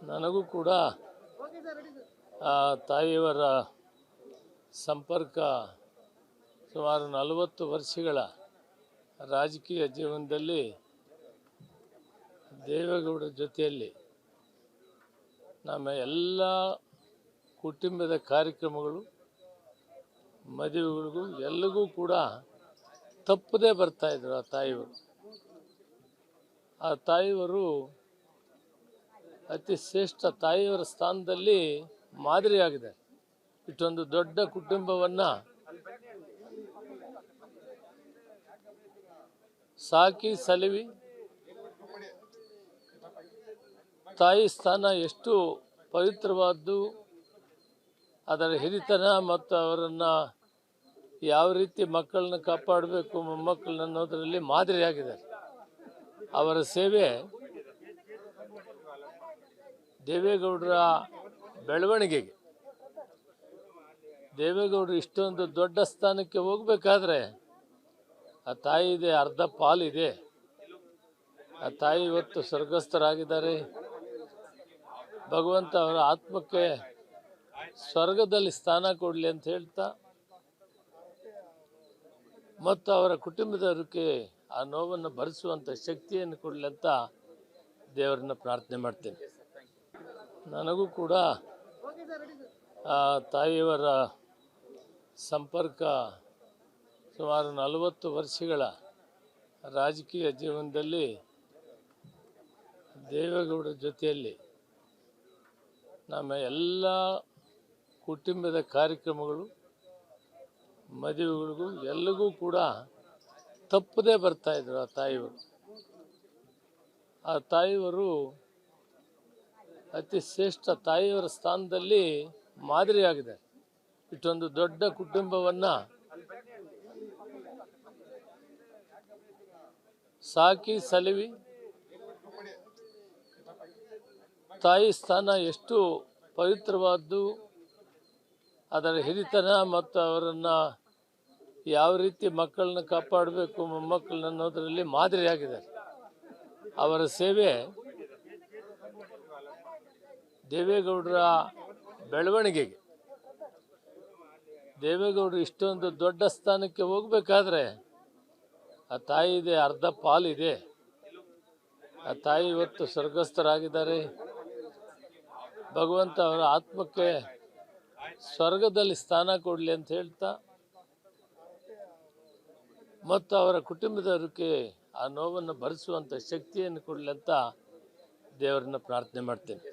ನನಗೂ ಕೂಡ ತಾಯಿಯವರ ಸಂಪರ್ಕ ಸುಮಾರು 40 ವರ್ಷಗಳ ರಾಜಕೀಯ ಜೀವನದಲ್ಲಿ ದೇವೇಗೌಡರ ಜೊತೆಯಲ್ಲಿ ನಮ್ಮ ಎಲ್ಲ ಕುಟುಂಬದ ಕಾರ್ಯಕ್ರಮಗಳು ಮದುವೆಗಳಿಗೂ ಎಲ್ಲರಿಗೂ ಕೂಡ ತಪ್ಪದೇ ಬರ್ತಾಯಿದ್ರು ಆ ತಾಯಿಯವರು ಅತಿ ಶ್ರೇಷ್ಠ ತಾಯಿಯವರ ಸ್ಥಾನದಲ್ಲಿ ಮಾದರಿಯಾಗಿದೆ. ಇಷ್ಟೊಂದು ದೊಡ್ಡ ಕುಟುಂಬವನ್ನು ಸಾಕಿ ಸಲುವಿ ತಾಯಿ ಸ್ಥಾನ ಎಷ್ಟು ಪವಿತ್ರವಾದ್ದು, ಅದರ ಹಿರಿತನ ಮತ್ತು ಅವರನ್ನು ಯಾವ ರೀತಿ ಮಕ್ಕಳನ್ನ ಕಾಪಾಡಬೇಕು ಮೊಮ್ಮಕ್ಕಳನ್ನ ಅನ್ನೋದರಲ್ಲಿ ಮಾದರಿಯಾಗಿದೆ. ಅವರ ಸೇವೆ ದೇವೇಗೌಡರ ಬೆಳವಣಿಗೆಗೆ, ದೇವೇಗೌಡರು ಇಷ್ಟೊಂದು ದೊಡ್ಡ ಸ್ಥಾನಕ್ಕೆ ಹೋಗಬೇಕಾದ್ರೆ ಆ ತಾಯಿದೆ ಅರ್ಧ ಪಾಲಿದೆ. ಆ ತಾಯಿ ಇವತ್ತು ಸ್ವರ್ಗಸ್ಥರಾಗಿದ್ದಾರೆ. ಭಗವಂತ ಅವರ ಆತ್ಮಕ್ಕೆ ಸ್ವರ್ಗದಲ್ಲಿ ಸ್ಥಾನ ಕೊಡಲಿ ಅಂತ ಹೇಳ್ತಾ, ಮತ್ತು ಅವರ ಕುಟುಂಬದವರಿಗೆ ಆ ನೋವನ್ನು ಭರಿಸುವಂಥ ಶಕ್ತಿಯನ್ನು ಕೊಡಲಿ ಅಂತ ದೇವರನ್ನ ಪ್ರಾರ್ಥನೆ ಮಾಡ್ತೇನೆ. ನನಗೂ ಕೂಡ ತಾಯಿಯವರ ಸಂಪರ್ಕ ಸುಮಾರು 40 ವರ್ಷಗಳ ರಾಜಕೀಯ ಜೀವನದಲ್ಲಿ ದೇವೇಗೌಡರ ಜೊತೆಯಲ್ಲಿ ನಮ್ಮ ಎಲ್ಲ ಕುಟುಂಬದ ಕಾರ್ಯಕ್ರಮಗಳು ಮದುವೆಗಳಿಗೂ ಎಲ್ಲರಿಗೂ ಕೂಡ ತಪ್ಪದೇ ಬರ್ತಾಯಿದ್ರು ಆ ತಾಯಿಯವರು ಅತಿ ಶ್ರೇಷ್ಠ ತಾಯಿಯವರ ಸ್ಥಾನದಲ್ಲಿ ಮಾದರಿಯಾಗಿದೆ. ಇಷ್ಟೊಂದು ದೊಡ್ಡ ಕುಟುಂಬವನ್ನು ಸಾಕಿ ಸಲುವಿ ತಾಯಿ ಸ್ಥಾನ ಎಷ್ಟು ಪವಿತ್ರವಾದ್ದು, ಅದರ ಹಿರಿತನ ಮತ್ತು ಅವರನ್ನು ಯಾವ ರೀತಿ ಮಕ್ಕಳನ್ನ ಕಾಪಾಡಬೇಕು ಮೊಮ್ಮಕ್ಕಳನ್ನ ಅನ್ನೋದರಲ್ಲಿ ಮಾದರಿಯಾಗಿದೆ. ಅವರ ಸೇವೆ ದೇವೇಗೌಡರ ಬೆಳವಣಿಗೆಗೆ, ದೇವೇಗೌಡರು ಇಷ್ಟೊಂದು ದೊಡ್ಡ ಸ್ಥಾನಕ್ಕೆ ಹೋಗಬೇಕಾದ್ರೆ ಆ ತಾಯಿದೆ ಅರ್ಧ ಪಾಲಿದೆ. ಆ ತಾಯಿ ಇವತ್ತು ಸ್ವರ್ಗಸ್ಥರಾಗಿದ್ದಾರೆ. ಭಗವಂತ ಅವರ ಆತ್ಮಕ್ಕೆ ಸ್ವರ್ಗದಲ್ಲಿ ಸ್ಥಾನ ಕೊಡಲಿ ಅಂತ ಹೇಳ್ತಾ, ಮತ್ತು ಅವರ ಕುಟುಂಬದವರಿಗೆ ಆ ನೋವನ್ನು ಭರಿಸುವಂಥ ಶಕ್ತಿಯನ್ನು ಕೊಡಲಿ ಅಂತ ದೇವರನ್ನ ಪ್ರಾರ್ಥನೆ ಮಾಡ್ತೇನೆ.